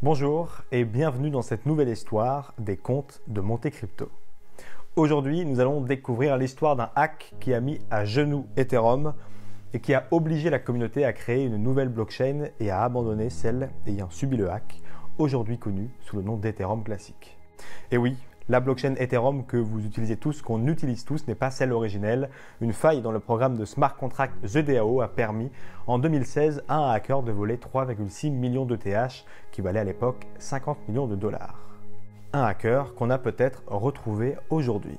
Bonjour et bienvenue dans cette nouvelle histoire des contes de Monte Crypto. Aujourd'hui, nous allons découvrir l'histoire d'un hack qui a mis à genoux Ethereum et qui a obligé la communauté à créer une nouvelle blockchain et à abandonner celle ayant subi le hack, aujourd'hui connue sous le nom d'Ethereum classique. Et oui, la blockchain Ethereum que vous utilisez tous, qu'on utilise tous, n'est pas celle originelle. Une faille dans le programme de smart contract The DAO a permis en 2016 à un hacker de voler 3,6 millions d'ETH, qui valait à l'époque 50 millions de dollars. Un hacker qu'on a peut-être retrouvé aujourd'hui.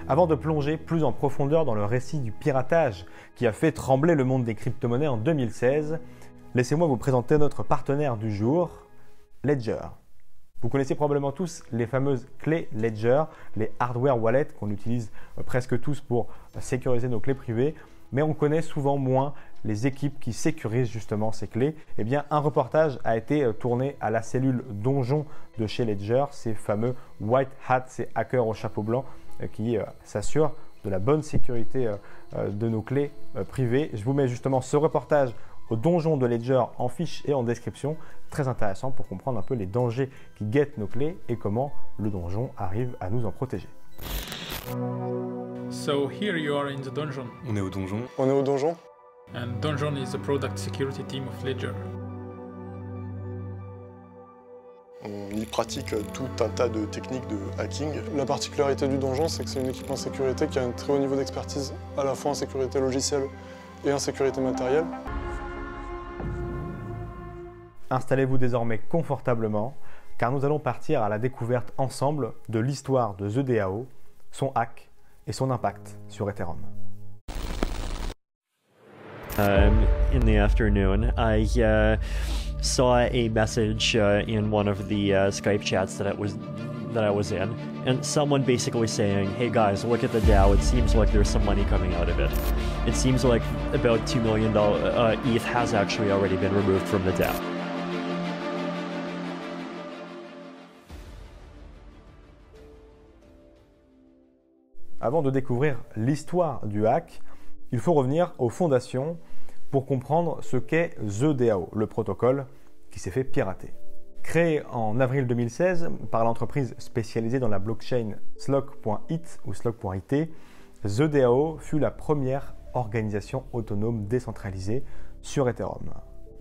Avant de plonger plus en profondeur dans le récit du piratage qui a fait trembler le monde des crypto-monnaies en 2016, laissez-moi vous présenter notre partenaire du jour, Ledger. Vous connaissez probablement tous les fameuses clés Ledger, les hardware wallets qu'on utilise presque tous pour sécuriser nos clés privées, mais on connaît souvent moins les équipes qui sécurisent justement ces clés. Eh bien, un reportage a été tourné à la cellule donjon de chez Ledger, ces fameux white hats, ces hackers au chapeau blanc qui s'assurent de la bonne sécurité de nos clés privées. Je vous mets justement ce reportage au donjon de Ledger en fiche et en description, très intéressant pour comprendre un peu les dangers qui guettent nos clés et comment le donjon arrive à nous en protéger. So here you are in the dungeon, On est au donjon. On est au donjon. and dungeon is the product security team of Ledger. On y pratique tout un tas de techniques de hacking. La particularité du donjon, c'est que c'est une équipe en sécurité qui a un très haut niveau d'expertise, à la fois en sécurité logicielle et en sécurité matérielle. Installez-vous désormais confortablement, car nous allons partir à la découverte ensemble de l'histoire de The DAO, son hack et son impact sur Ethereum. In the afternoon, I saw a message in one of the Skype chats that I was in, and someone basically saying, "Hey guys, look at the DAO. It seems like there's some money coming out of it. It seems like about $2 million ETH has actually already been removed from the DAO." Avant de découvrir l'histoire du hack, il faut revenir aux fondations pour comprendre ce qu'est The DAO, le protocole qui s'est fait pirater. Créé en avril 2016 par l'entreprise spécialisée dans la blockchain Slok.it ou Slok.it, The DAO fut la première organisation autonome décentralisée sur Ethereum.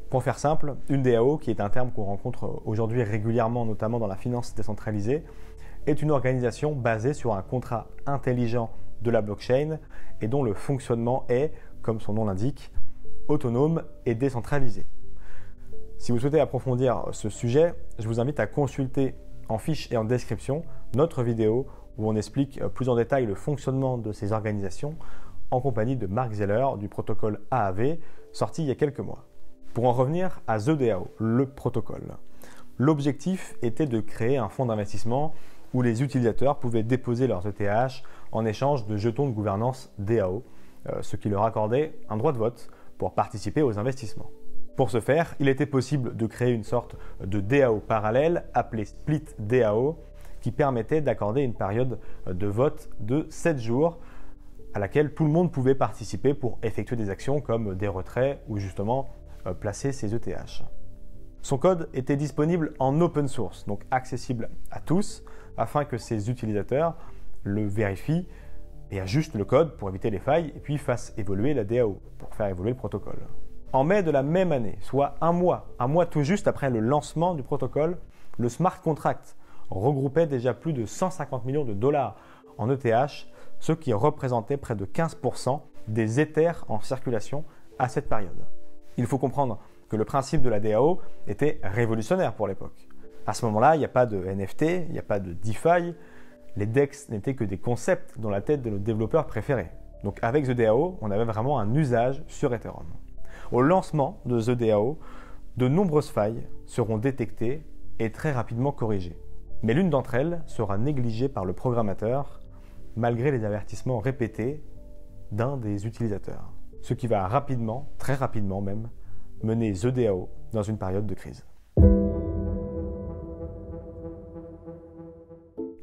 Pour faire simple, une DAO, qui est un terme qu'on rencontre aujourd'hui régulièrement, notamment dans la finance décentralisée, est une organisation basée sur un contrat intelligent de la blockchain et dont le fonctionnement est, comme son nom l'indique, autonome et décentralisé. Si vous souhaitez approfondir ce sujet, je vous invite à consulter en fiche et en description notre vidéo où on explique plus en détail le fonctionnement de ces organisations en compagnie de Mark Zeller du protocole AAV sorti il y a quelques mois. Pour en revenir à The DAO, le protocole, l'objectif était de créer un fonds d'investissement où les utilisateurs pouvaient déposer leurs ETH en échange de jetons de gouvernance DAO, ce qui leur accordait un droit de vote pour participer aux investissements. Pour ce faire, il était possible de créer une sorte de DAO parallèle appelée Split DAO qui permettait d'accorder une période de vote de 7 jours à laquelle tout le monde pouvait participer pour effectuer des actions comme des retraits ou justement placer ses ETH. Son code était disponible en open source, donc accessible à tous, afin que ses utilisateurs le vérifient et ajustent le code pour éviter les failles et puis fassent évoluer la DAO pour faire évoluer le protocole. En mai de la même année, soit un mois tout juste après le lancement du protocole, le smart contract regroupait déjà plus de 150 millions de dollars en ETH, ce qui représentait près de 15% des Ethers en circulation à cette période. Il faut comprendre que le principe de la DAO était révolutionnaire pour l'époque. À ce moment-là, il n'y a pas de NFT, il n'y a pas de DeFi. Les DEX n'étaient que des concepts dans la tête de nos développeurs préférés. Donc avec The DAO, on avait vraiment un usage sur Ethereum. Au lancement de The DAO, de nombreuses failles seront détectées et très rapidement corrigées. Mais l'une d'entre elles sera négligée par le programmateur, malgré les avertissements répétés d'un des utilisateurs. Ce qui va rapidement, très rapidement même, mener The DAO dans une période de crise.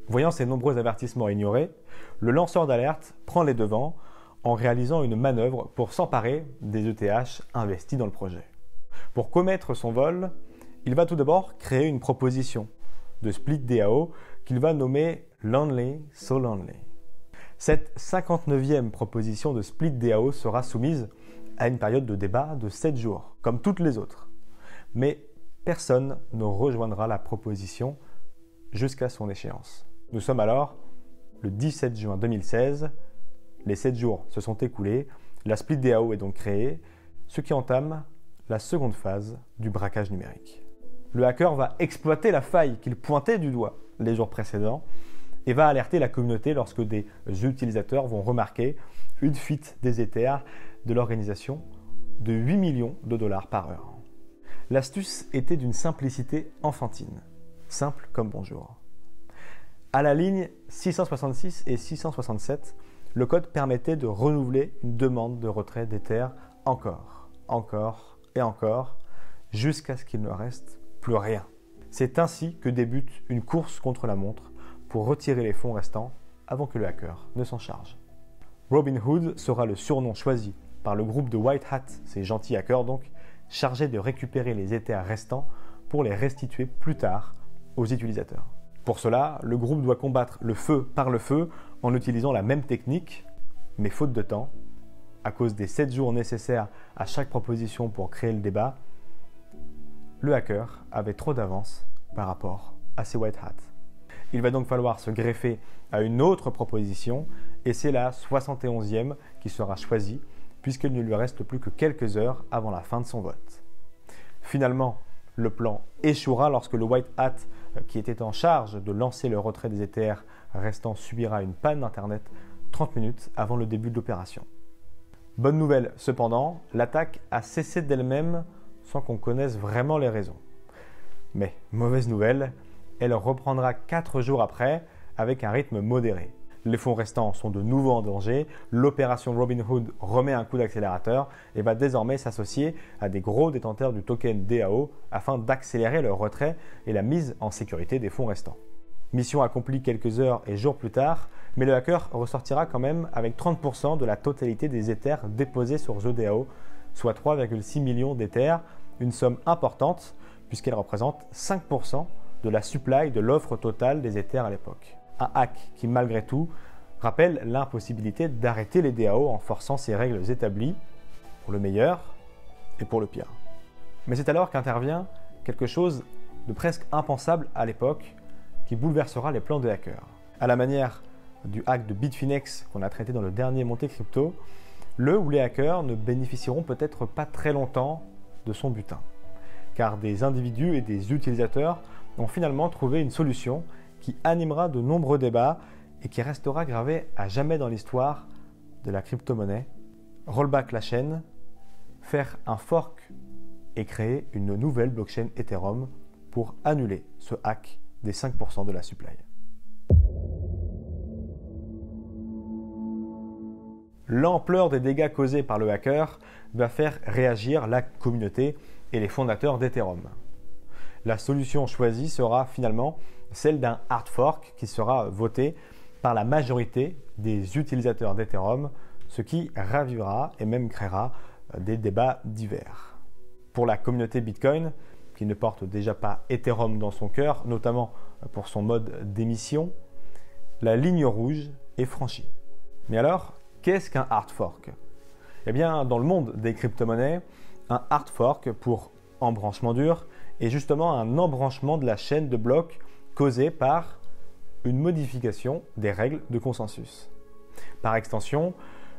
Voyant ces nombreux avertissements ignorés, le lanceur d'alerte prend les devants en réalisant une manœuvre pour s'emparer des ETH investis dans le projet. Pour commettre son vol, Il va tout d'abord créer une proposition de split DAO qu'il va nommer Lonely So Lonely. Cette 59e proposition de split DAO sera soumise à une période de débat de 7 jours, comme toutes les autres. Mais personne ne rejoindra la proposition jusqu'à son échéance. Nous sommes alors le 17 juin 2016, les 7 jours se sont écoulés, la split DAO est donc créée, ce qui entame la seconde phase du braquage numérique. Le hacker va exploiter la faille qu'il pointait du doigt les jours précédents et va alerter la communauté lorsque des utilisateurs vont remarquer une fuite des Ethers de l'organisation de 8 millions de dollars par heure. L'astuce était d'une simplicité enfantine, simple comme bonjour. À la ligne 666 et 667, le code permettait de renouveler une demande de retrait d'Ether encore et encore, jusqu'à ce qu'il ne reste plus rien. C'est ainsi que débute une course contre la montre pour retirer les fonds restants avant que le hacker ne s'en charge. Robinhood sera le surnom choisi par le groupe de White Hat, ces gentils hackers donc, chargés de récupérer les Ethers restants pour les restituer plus tard aux utilisateurs. Pour cela, le groupe doit combattre le feu par le feu en utilisant la même technique, mais faute de temps, à cause des 7 jours nécessaires à chaque proposition pour créer le débat, le hacker avait trop d'avance par rapport à ses White Hats. Il va donc falloir se greffer à une autre proposition et c'est la 71e qui sera choisie puisqu'il ne lui reste plus que quelques heures avant la fin de son vote. Finalement, le plan échouera lorsque le White Hat qui était en charge de lancer le retrait des Ethers restant subira une panne d'Internet 30 minutes avant le début de l'opération. Bonne nouvelle cependant, l'attaque a cessé d'elle-même sans qu'on connaisse vraiment les raisons. Mais mauvaise nouvelle, elle reprendra 4 jours après avec un rythme modéré. Les fonds restants sont de nouveau en danger, l'opération Robinhood remet un coup d'accélérateur et va désormais s'associer à des gros détenteurs du token DAO afin d'accélérer le retrait et la mise en sécurité des fonds restants. Mission accomplie quelques heures et jours plus tard, mais le hacker ressortira quand même avec 30% de la totalité des Ethers déposés sur The DAO, soit 3,6 millions d'Ethers, une somme importante puisqu'elle représente 5% de la supply de l'offre totale des Ethers à l'époque. Un hack qui, malgré tout, rappelle l'impossibilité d'arrêter les DAO en forçant ces règles établies, pour le meilleur et pour le pire. Mais c'est alors qu'intervient quelque chose de presque impensable à l'époque, qui bouleversera les plans des hackers. À la manière du hack de Bitfinex qu'on a traité dans le dernier Monte Crypto, le ou les hackers ne bénéficieront peut-être pas très longtemps de son butin, car des individus et des utilisateurs ont finalement trouvé une solution qui animera de nombreux débats et qui restera gravé à jamais dans l'histoire de la crypto-monnaie. Rollback la chaîne, faire un fork et créer une nouvelle blockchain Ethereum pour annuler ce hack des 5% de la supply. L'ampleur des dégâts causés par le hacker va faire réagir la communauté et les fondateurs d'Ethereum. La solution choisie sera finalement celle d'un hard fork qui sera voté par la majorité des utilisateurs d'Ethereum, ce qui ravivera et même créera des débats divers. Pour la communauté Bitcoin, qui ne porte déjà pas Ethereum dans son cœur, notamment pour son mode d'émission, la ligne rouge est franchie. Mais alors, qu'est-ce qu'un hard fork ? Eh bien, dans le monde des crypto-monnaies, un hard fork, pour embranchement dur, est justement un embranchement de la chaîne de blocs causé par une modification des règles de consensus. Par extension,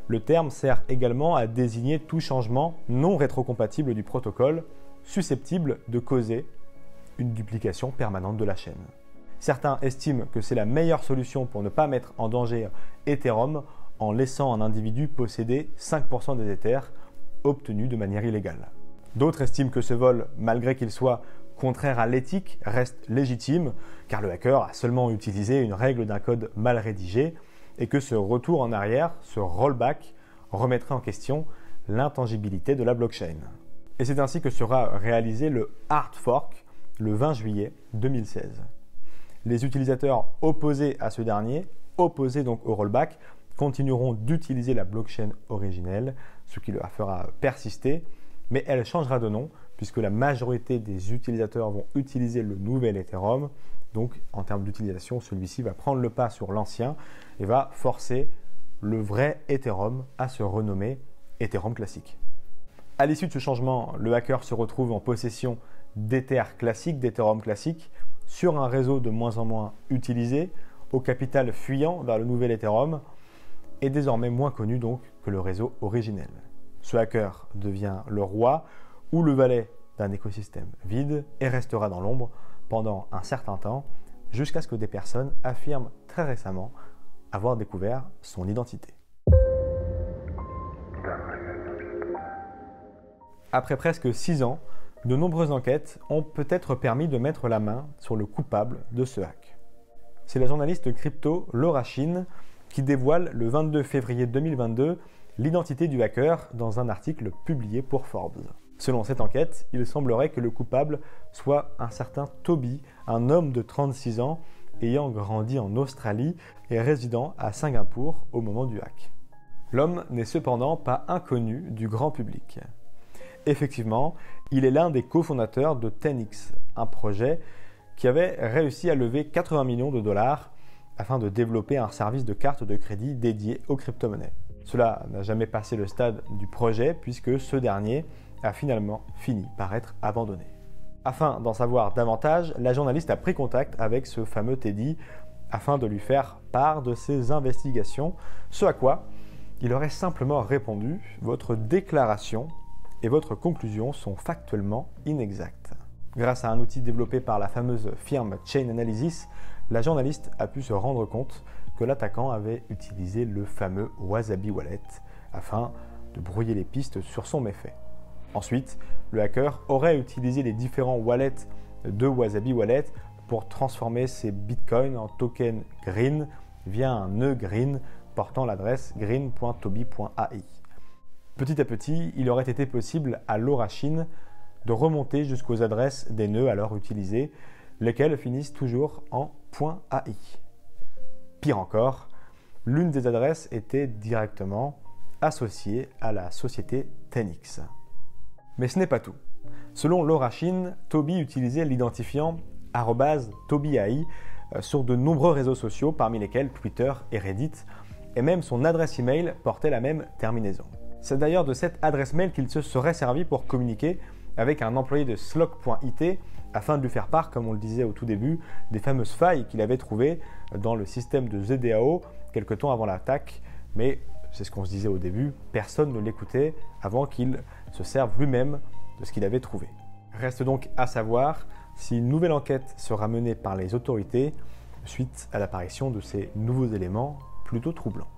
le terme sert également à désigner tout changement non rétrocompatible du protocole susceptible de causer une duplication permanente de la chaîne. Certains estiment que c'est la meilleure solution pour ne pas mettre en danger Ethereum en laissant un individu posséder 5% des Ethers obtenus de manière illégale. D'autres estiment que ce vol, malgré qu'il soit contraire à l'éthique, reste légitime car le hacker a seulement utilisé une règle d'un code mal rédigé et que ce retour en arrière, ce rollback, remettrait en question l'intangibilité de la blockchain. Et c'est ainsi que sera réalisé le hard fork le 20 juillet 2016. Les utilisateurs opposés à ce dernier, opposés donc au rollback, continueront d'utiliser la blockchain originelle, ce qui la fera persister, mais elle changera de nom puisque la majorité des utilisateurs vont utiliser le nouvel Ethereum. Donc, en termes d'utilisation, celui-ci va prendre le pas sur l'ancien et va forcer le vrai Ethereum à se renommer Ethereum classique. À l'issue de ce changement, le hacker se retrouve en possession d'Ether classique, d'Ethereum classique, sur un réseau de moins en moins utilisé, au capital fuyant vers le nouvel Ethereum, et désormais moins connu donc que le réseau originel. Ce hacker devient le roi ou le valet d'un écosystème vide et restera dans l'ombre pendant un certain temps, jusqu'à ce que des personnes affirment très récemment avoir découvert son identité. Après presque 6 ans, de nombreuses enquêtes ont peut-être permis de mettre la main sur le coupable de ce hack. C'est la journaliste crypto Laura Shin qui dévoile le 22 février 2022 l'identité du hacker dans un article publié pour Forbes. Selon cette enquête, il semblerait que le coupable soit un certain Toby, un homme de 36 ans ayant grandi en Australie et résidant à Singapour au moment du hack. L'homme n'est cependant pas inconnu du grand public. Effectivement, il est l'un des cofondateurs de 10x, un projet qui avait réussi à lever 80 millions de dollars afin de développer un service de carte de crédit dédié aux crypto-monnaies. Cela n'a jamais passé le stade du projet puisque ce dernier a finalement fini par être abandonné. Afin d'en savoir davantage, la journaliste a pris contact avec ce fameux Teddy afin de lui faire part de ses investigations, ce à quoi il aurait simplement répondu « Votre déclaration et votre conclusion sont factuellement inexactes ». Grâce à un outil développé par la fameuse firme Chain Analysis, la journaliste a pu se rendre compte que l'attaquant avait utilisé le fameux Wasabi Wallet afin de brouiller les pistes sur son méfait. Ensuite, le hacker aurait utilisé les différents wallets de Wasabi Wallet pour transformer ses bitcoins en tokens green via un nœud green portant l'adresse green.toby.ai. Petit à petit, il aurait été possible à Laura Shin de remonter jusqu'aux adresses des nœuds alors utilisés, lesquels finissent toujours en .ai. Pire encore, l'une des adresses était directement associée à la société 10x. Mais ce n'est pas tout. Selon Laura Shin, Toby utilisait l'identifiant @toby.ai sur de nombreux réseaux sociaux, parmi lesquels Twitter et Reddit, et même son adresse email portait la même terminaison. C'est d'ailleurs de cette adresse mail qu'il se serait servi pour communiquer avec un employé de Slock.it afin de lui faire part, comme on le disait au tout début, des fameuses failles qu'il avait trouvées dans le système de ZDAO quelque temps avant l'attaque. Mais c'est ce qu'on se disait au début, personne ne l'écoutait avant qu'il se serve lui-même de ce qu'il avait trouvé. Reste donc à savoir si une nouvelle enquête sera menée par les autorités suite à l'apparition de ces nouveaux éléments plutôt troublants.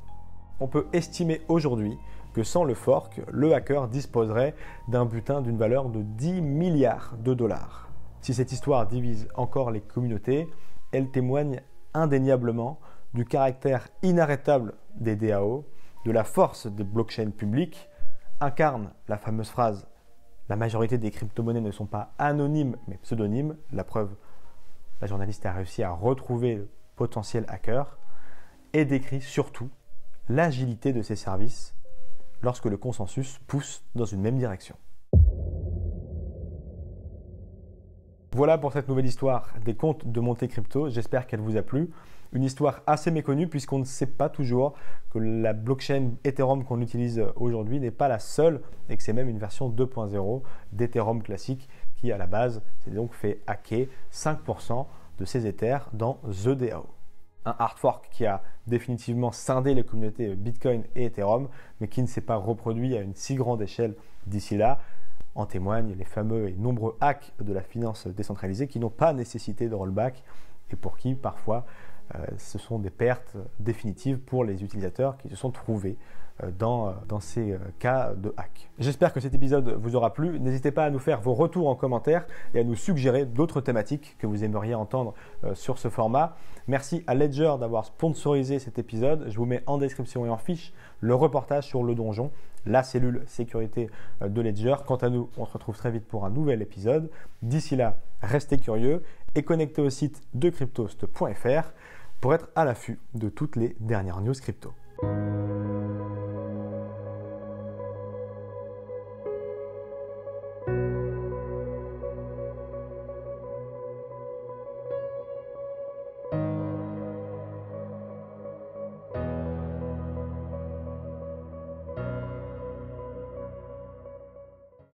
On peut estimer aujourd'hui que sans le fork, le hacker disposerait d'un butin d'une valeur de 10 milliards de dollars. Si cette histoire divise encore les communautés, elle témoigne indéniablement du caractère inarrêtable des DAO, de la force des blockchains publiques, incarne la fameuse phrase « La majorité des crypto-monnaies ne sont pas anonymes mais pseudonymes », la preuve, la journaliste a réussi à retrouver le potentiel hacker, et décrit surtout l'agilité de ces services lorsque le consensus pousse dans une même direction. Voilà pour cette nouvelle histoire des comptes de Monte Crypto, j'espère qu'elle vous a plu. Une histoire assez méconnue puisqu'on ne sait pas toujours que la blockchain Ethereum qu'on utilise aujourd'hui n'est pas la seule et que c'est même une version 2.0 d'Ethereum classique qui à la base s'est donc fait hacker 5% de ses Ethers dans The DAO. Un hard fork qui a définitivement scindé les communautés Bitcoin et Ethereum, mais qui ne s'est pas reproduit à une si grande échelle d'ici là. En témoignent les fameux et nombreux hacks de la finance décentralisée qui n'ont pas nécessité de rollback et pour qui parfois ce sont des pertes définitives pour les utilisateurs qui se sont trouvés dans ces cas de hack. J'espère que cet épisode vous aura plu. N'hésitez pas à nous faire vos retours en commentaire et à nous suggérer d'autres thématiques que vous aimeriez entendre sur ce format. Merci à Ledger d'avoir sponsorisé cet épisode. Je vous mets en description et en fiche le reportage sur le donjon, la cellule sécurité de Ledger. Quant à nous, on se retrouve très vite pour un nouvel épisode. D'ici là, restez curieux et connectez au site de cryptost.fr pour être à l'affût de toutes les dernières news crypto.